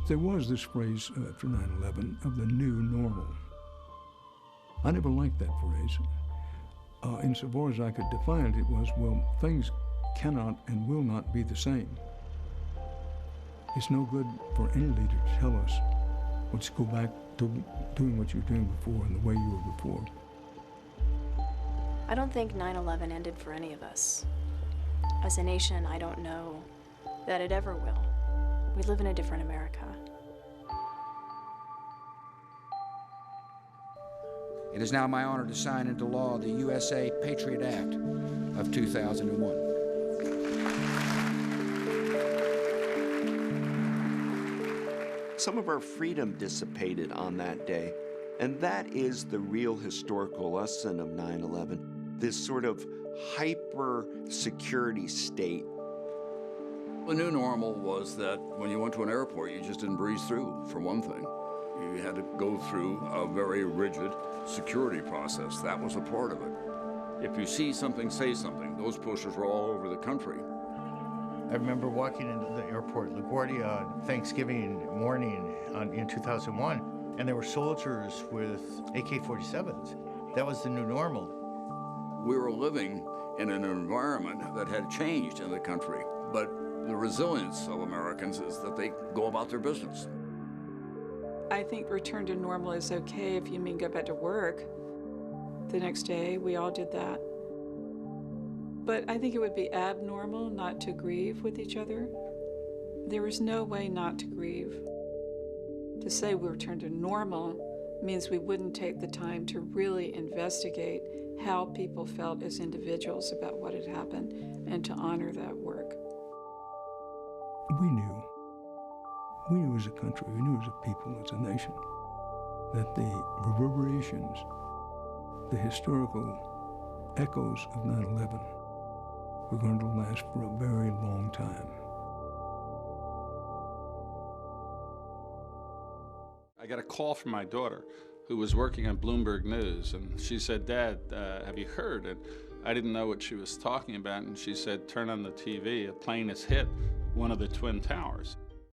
There was this phrase after 9/11 of the new normal. I never liked that phrase. Insofar as I could define it, it was, well, things cannot and will not be the same. It's no good for any leader to tell us, let's go back to doing what you were doing before and the way you were before. I don't think 9/11 ended for any of us. As a nation, I don't know that it ever will. We live in a different America. It is now my honor to sign into law the USA Patriot Act of 2001. Some of our freedom dissipated on that day, and that is the real historical lesson of 9/11, this sort of hyper-security state. The new normal was that when you went to an airport, you just didn't breeze through, for one thing. You had to go through a very rigid security process. That was a part of it. If you see something, say something. Those posters were all over the country. I remember walking into the airport LaGuardia on Thanksgiving morning in 2001, and there were soldiers with AK-47s. That was the new normal. We were living in an environment that had changed in the country, but the resilience of Americans is that they go about their business. I think return to normal is okay if you mean go back to work the next day. We all did that. But I think it would be abnormal not to grieve with each other. There is no way not to grieve. To say we return to normal means we wouldn't take the time to really investigate how people felt as individuals about what had happened and to honor that work. We knew as a country, we knew as a people, as a nation, that the reverberations, the historical echoes of 9/11 were going to last for a very long time. I got a call from my daughter who was working on Bloomberg News, and she said, "Dad, have you heard?" And I didn't know what she was talking about, and she said, "Turn on the TV, a plane has hit one of the Twin Towers."